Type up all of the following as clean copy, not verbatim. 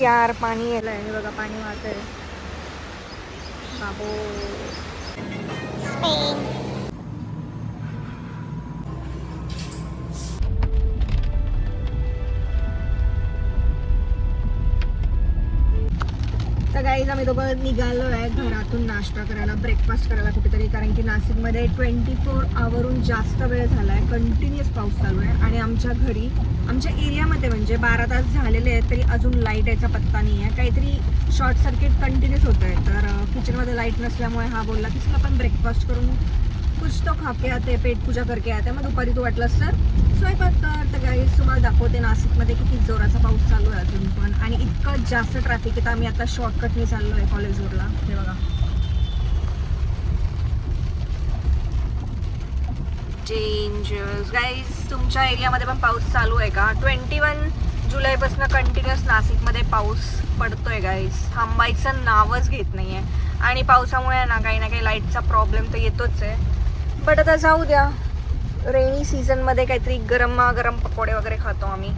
यार पाणी येलंय हे बघा, पाणी वाहतंय बाबो. तर गाईज आम्ही दोघं निघालो आहे घरातून नाश्ता करायला, ब्रेकफास्ट करायला कुठेतरी, कारण की नाशिकमध्ये 24 आवरून जास्त वेळ झाला आहे, कंटिन्युअस पाऊस चालू आहे. आणि आमच्या घरी, आमच्या एरियामध्ये म्हणजे 12 तास झालेले आहेत तरी अजून लाईट याचा पत्ता नाही आहे. काहीतरी शॉर्ट सर्किट कंटिन्यूस होत आहे. तर किचनमध्ये लाईट नसल्यामुळे हा बोलला की चला आपण ब्रेकफास्ट करून कुछ तो खा के आते, पेट पूजा करके आते, मग दुपारी तू वाटलंस तर स्वयंपाक कर. तर गाईज तुम्हाला दाखवते नाशिकमध्ये किती जोराचा पाऊस चालू आहे अजून पण, आणि इतकं जास्त ट्रॅफिक आहे. तर आम्ही आता शॉर्टकटने चाललो आहे कॉलेज रोडला. हे बघा चेंजेस. गाईज तुमच्या एरियामध्ये पण पाऊस चालू आहे का? 21 जुलैपासून कंटिन्युअस नाशिकमध्ये पाऊस पडतोय गाईज, थांबायचं नावच घेत नाही आहे. आणि पावसामुळे ना काही लाईटचा प्रॉब्लेम तर येतोच आहे. बट आता जाऊ द्या, रेनी सीझनमध्ये काहीतरी गरम पकोडे वगैरे खातो आम्ही.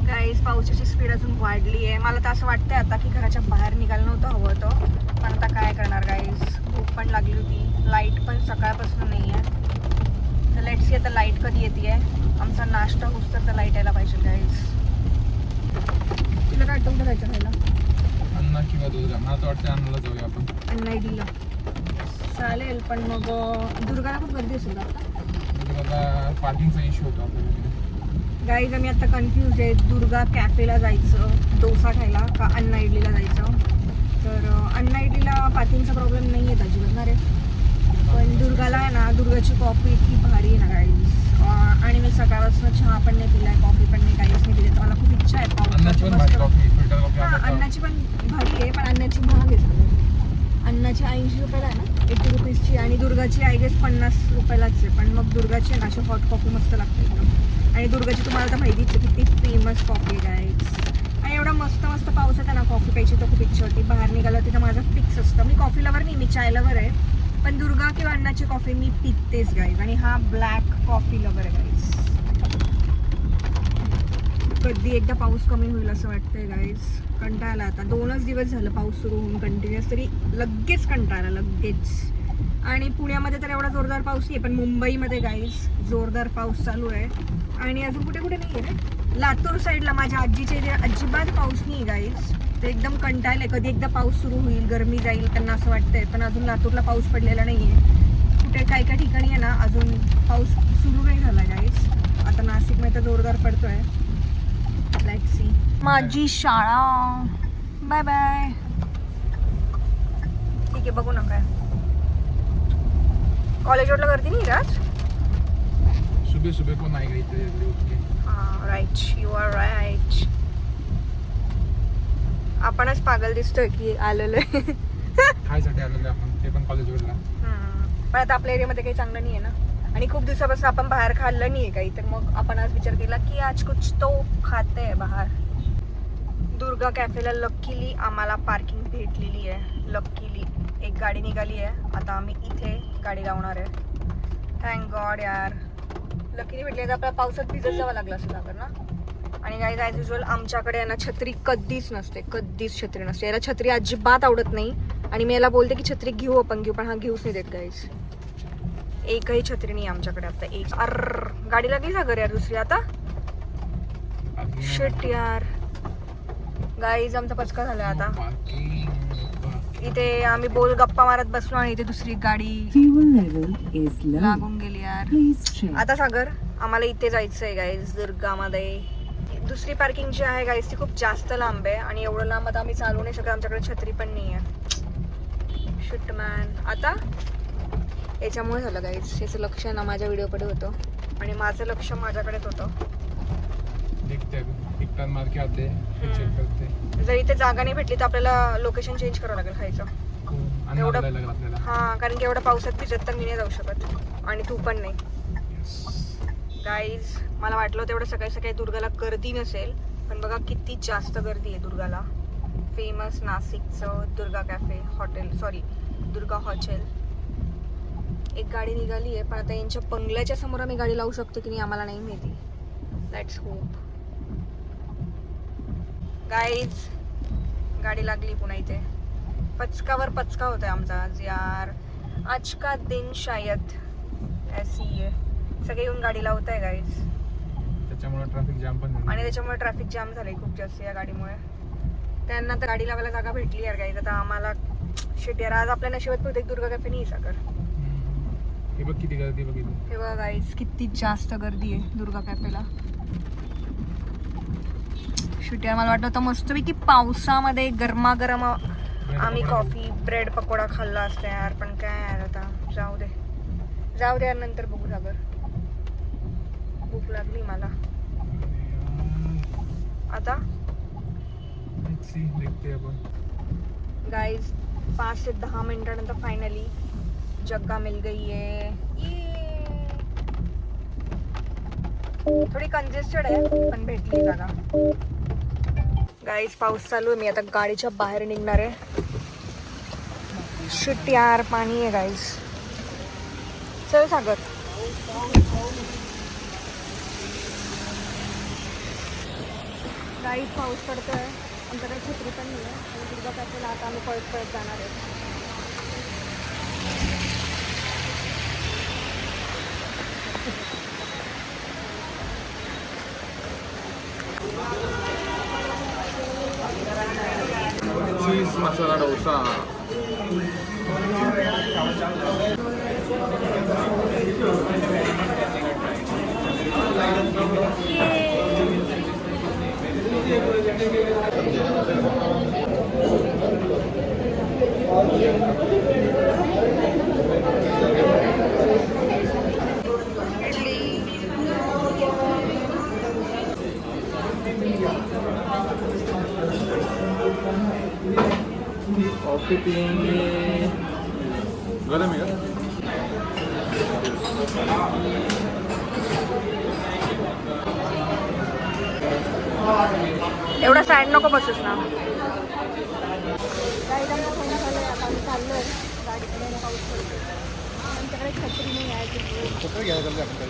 गाईज पावसाची स्पीड अजून वाढली आहे. मला तर असं वाटतंय आता की घराच्या बाहेर निघायला नव्हतं हवं होतं, पण आता काय करणार गाईज, भूक पण लागली होती, लाईट पण सकाळपासून नाही आहे. तर लेट्स सी आता लाईट कधी येते आहे. आमचा नाश्ता होस तर लाईट यायला पाहिजे गाईज. तुला काय आठवतं जायचं खायला? अन्ना किंवा दुर्गा, मला तर वाटतं अन्नाला जाऊया आपण. अन्ना इडलीला चालेल, पण मग दुर्गाला खूप गर्दी असेल का? दुर्गाला पार्किंगचा इश्यू होतो आपल्याला. गाईज आम्ही आता कन्फ्यूज आहे, दुर्गा कॅफेला जायचं डोसा खायला का अन्ना इडलीला जायचं. तर अन्ना इडलीला पार्किंगचा प्रॉब्लेम नाही आहे अजिबात ना रे, पण दुर्गाला आहे ना, दुर्गाची कॉफी इतकी भारी आहे ना गाईज. आणि मी सकाळपासून चहा पण नाही पिलाय, कॉफी पण नाही, काहीच नाही पिले. तर मला खूप इच्छा आहे पावसाची मस्त. हां अन्नाची पण भारी आहे, पण अन्नाची महाग आहे. अन्नाची 80 रुपयाला आहे ना, 80 रुपीजची, आणि दुर्गाची आय गेस 50 रुपयालाच आहे. पण मग दुर्गाची आहे ना अशी हॉट कॉफी मस्त लागते एकदम. आणि दुर्गाची तुम्हाला तर माहितीच आहे किती फेमस कॉफी गाईज. आणि एवढा मस्त पाऊस आहे ना, कॉफी प्यायची तर खूप इच्छा होती. बाहेर निघालं तिथं माझं फिक्स असतं, मी कॉफी लवर नाही, मी चाय लवर आहे, पण दुर्गा किंवा अन्नाची कॉफी मी पितेच गाईज. आणि हा ब्लॅक कॉफी लवर आहे गाईज. कधी एकदा पाऊस कमी होईल असं वाटतंय गाईज. कंटाळा आता, 2च दिवस झालं पाऊस सुरू होऊन कंटिन्युअस, तरी लगेच कंटाळा लगेच. आणि पुण्यामध्ये तर एवढा जोरदार पाऊस नाही, पण मुंबईमध्ये गाईज जोरदार पाऊस चालू आहे. आणि अजून कुठे नाही आहे रे, लातूर साईडला माझ्या आजीच्या इथे अजिबात पाऊस नाही गाईज. ते एकदम कंटाळले, कधी एकदा पाऊस सुरू होईल, गरमी जाईल त्यांना असं वाटतंय. पण अजून लातूरला पाऊस पडलेला नाही आहे. कुठे काय ठिकाणी आहे ना अजून पाऊस सुरू नाही झाला गाईज. आता नाशिकमध्ये तर जोरदार पडतोय. Let's see. माझी शाळा, बाय बाय. ठीक आहे, बघू ना काय कॉलेज रोडला गर्दी नाही आज. सुबह को नाही गई इथे. हां राईट, यू आर राईट. आपणच पागल दिसतोय की आलेलो आहे. खायसाठी आलेलो आपण, ते पण कॉलेज रोडला. पण आता आपल्या एरियामध्ये काही चांगलं नाही आहे ना, आणि खूप दिवसापासून आपण बाहेर खाल्लं नाही आहे काही. तर मग आपण आज विचार केला की आज कुछ तो खाते आहे बाहेर. दुर्गा कॅफेला लकीली आम्हाला पार्किंग भेटलेली आहे. लकीली एक गाडी निघाली आहे. आता आम्ही इथे गाडी लावणार आहे. थँक गॉड यार, लकीली भेटली. आता आपल्याला पावसात भिजत जावं लागलं असं लागलं ना. आणि गाईज ॲज युजल आमच्याकडे आहे ना छत्री कधीच नसते, कधीच छत्री नसते. याला छत्री अजिबात आवडत नाही. आणि मी याला बोलते की छत्री घेऊ आपण घेऊ, पण हा घेऊच नाही देत गाईज. एकही छत्री नाही आमच्याकडे आता. एक गाडी लागली सागर यार दुसरी आता. शिट यार गाईज, आमचा पचका झाला आता. इथे आम्ही गप्पा मारत बसलो आणि इथे दुसरी गाडी लागून गेली यार. आता सागर आम्हाला इथे जायचं आहे गाईज दुर्गामध्ये. दुसरी पार्किंग जी आहे गाईज ती खूप जास्त लांब आहे, आणि एवढं लांब आता आम्ही चालू नाही शकत. आमच्याकडे छत्री पण नाही आहे. Shit man. आता याच्यामुळे झालं गाईज, याचं लक्ष ना माझ्या व्हिडिओकडे होतं आणि माझं लक्ष माझ्याकडेच होतं. जर इथे जागा नाही भेटली तर आपल्याला लोकेशन चेंज करावं लागेल खायचं एवढं. हां, कारण की एवढ्या पावसात भिजत तर मी नाही जाऊ शकत, आणि तू पण नाही गाईज. मला वाटलं होतं एवढं सकाळी दुर्गाला गर्दी नसेल, पण बघा किती जास्त गर्दी आहे दुर्गाला. फेमस नाशिकचं Durga cafe hotel, sorry Durga hotel. एक गाडी निघाली आहे, पण आता यांच्या बंगल्याच्या समोर आम्ही गाडी लावू शकतो की नाही आम्हाला नाही माहिती. Let's hope. गाईज गाडी लागली पुन्हा इथे. पचकावर पचका होता आमचा आज यार. आज का दिन शायद ऐसी है. सगळे येऊन गाडी लावत आहे गाईज, त्याच्यामुळे ट्रॅफिक जाम पण झालं. आणि त्याच्यामुळे ट्रॅफिक जाम झालंय खूप जास्त या गाडीमुळे. त्यांना तर गाडी लावायला जागा भेटली यार गाईज. आता आम्हाला शिट यार, आज आपल्या नशिबात बहुतेक दुर्गा कॅफे नाही सागर. हे बघ किती गर्दी बघितली. हे बघा गाईज किती जास्त गर्दी आहे दुर्गा कॅफेला. शिट यार, मला वाटलं होतं मस्तपैकी पावसामध्ये गरमागरम आम्ही कॉफी ब्रेड पकोडा खाल्ला असता यार, पण काय यार आता जाऊ दे यार, नंतर बघू सागर. भूक लागली मला आता. देखते आपण गाइस 5 से 10 मिनिटानंतर फायनली जग्गा मिल गई है. थोडी कंजेस्टेड आहे पण भेटली जागा. गाइस पाऊस चालू आहे, मी आता गाडीच्या बाहेर निघणार आहे. शिट यार, पाणी आहे गाइस. चल सागर. गाइस पाऊस पडतोय, आमच्याकडे छत्री पण नाही आहे आणि दुर्गा कॅफेला आता आम्ही पळत पळत जाणार आहे. चीज मसाला डोसा. कॉफी पिएंगे. गरम आहे का? एवढा साईड नको बसूस ना. गाईड आमचं फोन झालं आहे, आता आम्ही चाललो आहे गाडीकडे. पाऊस पडतो, आमच्याकडे छत्री नाही आहे. कुठं घ्यायला चाललं आपण?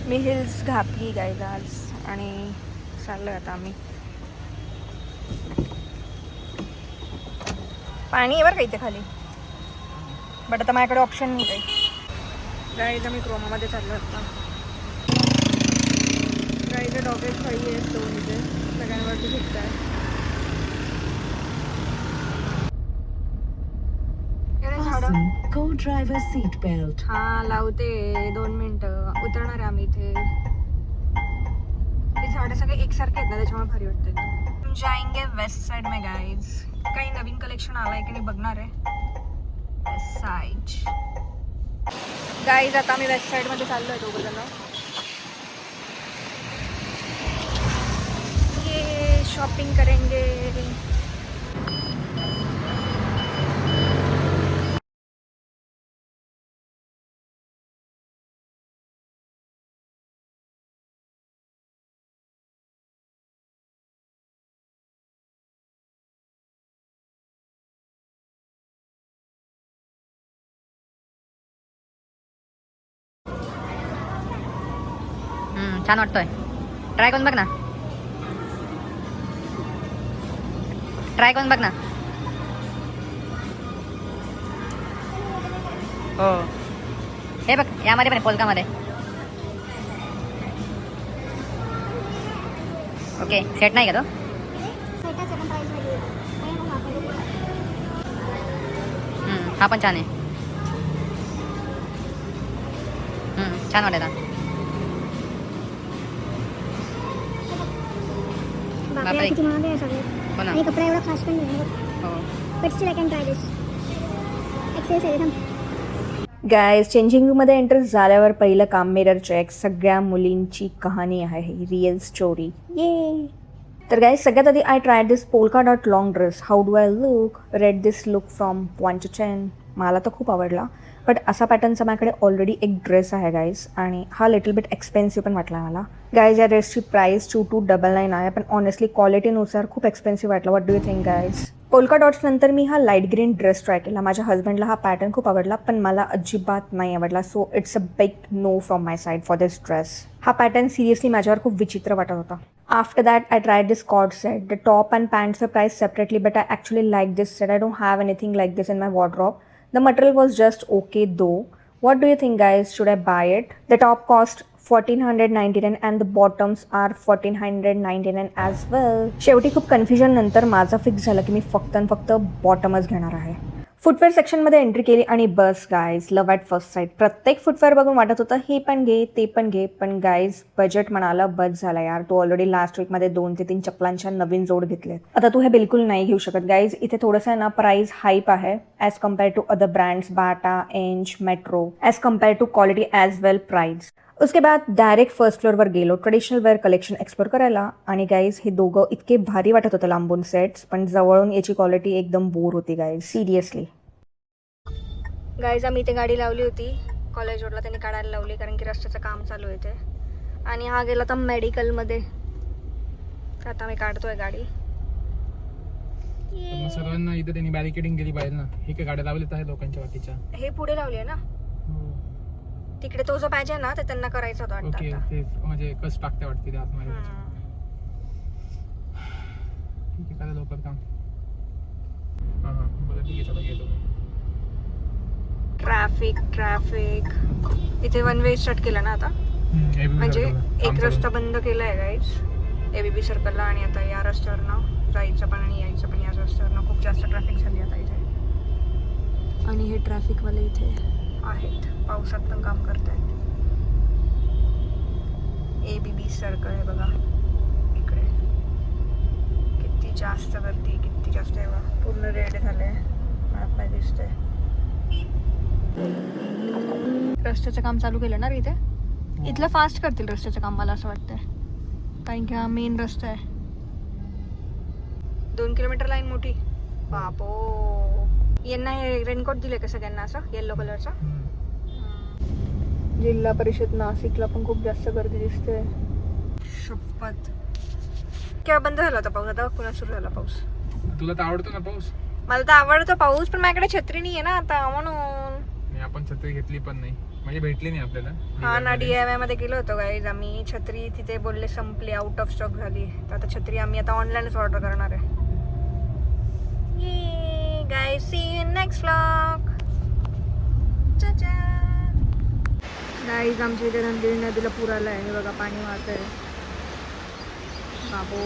मी हिल्स घातली गाईज आज आणि चाललोय आता आम्ही. पाणी आहे बरं का इथे खाली, बट आता माझ्याकडे ऑप्शन नाही काही. गाईज आम्ही क्रोमामध्ये चाललो आता. गाईचे डॉगेज खाई आहे दोन इथे, सगळ्यांवरती फिरत आहे. Co-driver seat belt. हा लावते, 2 मिनिटं. उतरणार आहे आम्ही इथे. हे झाडं सगळे एकसारखे आहेत ना, त्याच्यामुळे भारी वाटते. हम जाएंगे वेस्ट साइड में गाइज. काही नवीन कलेक्शन आलाय की नाही बघणार आहे. West side guys. आता आम्ही वेस्ट साइड मध्ये चाललोय दोघं जण. ये शॉपिंग करेंगे. छान वाटतोय. ट्राय करून बघ ना. ट्राय करून बघ ना. हो हे बघ, यामध्ये पण आहे, पोलकामध्ये. ओके, सेट नाही का तो? हा पण छान आहे. छान वाटत. बापरे किती महाग आहे सगळे. हो ना. आणि कपडा एवढा खास पण नाही. हो. But still I can try this. Excess आहे एकदम. गाइस चेंजिंग रूममध्ये एंटर झाल्यावर पहिलं काम मिरर चेक. सगळ्या मुलींची कहाणी आहे ही, रिअल स्टोरी. ये तर गाइस सगळ्यात आधी I try this polka dot long dress. How do I look? Rate this look from 1 to 10. मला तर खूप आवडला, बट असा पॅटर्नचा माझ्याकडे ऑलरेडी एक ड्रेस आहे गाईज, आणि हा लिटल बिट एक्सपेन्सिव्ह पण वाटला मला. गाईज या ड्रेसची प्राईस 2299 आहे, पण ऑनेस्टली क्वालिटीनुसार खूप एक्सपेन्सिव्ह वाटला. What do you think guys? Polka dots नंतर मी हा लाईट ग्रीन ड्रेस ट्राय केला. माझ्या हस्बंडला हा पॅटर्न खूप आवडला, पण मला अजिबात नाही आवडला. So it's a big no from my side for this dress. हा पॅटर्न सिरियसली माझ्यावर खूप विचित्र वाटत होता. After that I tried this co-ord set. The top and pants are price separately, but I actually like this set. I don't have anything like this in my wardrobe. The material was just okay though. What do you think, guys? Should I buy it? The top cost 1499 and the bottoms are 1499 as well. शेवटी खूप confusion नंतर माझं fix झालं की मी फक्त आणि फक्त बॉटमच घेणार आहे. फुटवेअर सेक्शनमध्ये एंट्री केली आणि बस guys, love at first sight. प्रत्येक फुटवेअर बघून वाटत होतं हे पण घे ते पण घे, पण गाईज बजेट म्हणाला बस झाला यार. तू ऑलरेडी लास्ट वीकमध्ये 2 ते 3 चप्पलांच्या नवीन जोड घेतलेत. आता तू हे बिलकुल नाही घेऊ शकत गाईज. इथे थोडंसं ना प्राइस हाईप आहे as compare to other brands, Bata, एंच, Metro, as compare to quality as well price. उसके बाद डायरेक्ट फर्स्ट फ्लोअरवर गेलो ट्रेडिशनल वेअर कलेक्शन एक्सप्लोर करायला. आणि गाईज हे दोघं इतके भारी वाटत होतं लांबून सेट्स, पण जवळून याची क्वालिटी एकदम बोर होती गाईज, सिरियसली. गाईज आम्ही इथे गाडी लावली होती कॉलेज रोडला, त्यांनी काढायला लावली कारण की रस्त्याचं काम चालू आहे ते. आणि हा गेला तर मेडिकलमध्ये. आता आम्ही काढतोय गाडी. पण मग सर्वांना इथं त्यांनी बॅरिकेडिंग केली पाहिजे ना. हे काय गाड्या लावलेत आहे लोकांच्या वाटीच्या. हे पुढे लावली आहे ना, तिकडे तो जो पाहिजे ना ते त्यांना करायचं होतं वाटतं ओके, आता. ते म्हणजे कस टाकते वाटते ते आतमध्ये. ठीक आहे, करा लवकर काम. हां हां, बरं ठीक आहे, चला घेतो. ट्रॅफिक इथे वन वे स्टार्ट केला ना आता. म्हणजे एक रस्ता बंद केला आहे गाईज ABB सर्कलला, आणि आता या रस्त्यावरनं जायचं पण आणि यायचं पण याच रस्त्यावरनं खूप जास्त ट्रॅफिक झाली आता इथे. आणि हे ट्रॅफिकवाले इथे आहेत, पावसात पण काम करतायत. ABB सर्कल आहे बघा इकडे. किती जास्त गर्दी, किती जास्त आहे बघा. पूर्ण रेड झाले, मॅप नाही दिसतंय. रस्त्याचं काम चालू केलं ना रे इथे. इथलं फास्ट करतील रस्त्याचं काम मला असं वाटतंय, कारण की हा मेन रस्ता आहे. 2 किलोमीटर लाईन मोठी. बापो, यांना हे रेनकोट दिले का सगळ्यांना असं येलो कलरचा. जिल्हा परिषद नाशिकला पण खूप जास्त गर्दी दिसते. शपथ, केव्हा बंद झाला होता पाऊस, आता पुन्हा सुरू झाला पाऊस. तुला तर आवडतो ना पाऊस. मला तर आवडतो पाऊस, पण माझ्याकडे छत्री नाही आहे ना आता म्हणून. आपण छत्री घेतली पण नाही, म्हणजे भेटली नाही आपल्याला. हा ना, DIY मध्ये गेलो होतो गाईज आम्ही. छत्री तिथे बोलले संपली, आउट ऑफ स्टॉक झाली. तर आता छत्री आम्ही आता ऑनलाईनच ऑर्डर करणार आहे. Guys, see you in next vlog. Guys आमच्या इथे रंगीर नदीला पूर आला आहे. बघा पाणी वाहतंय. बाबो.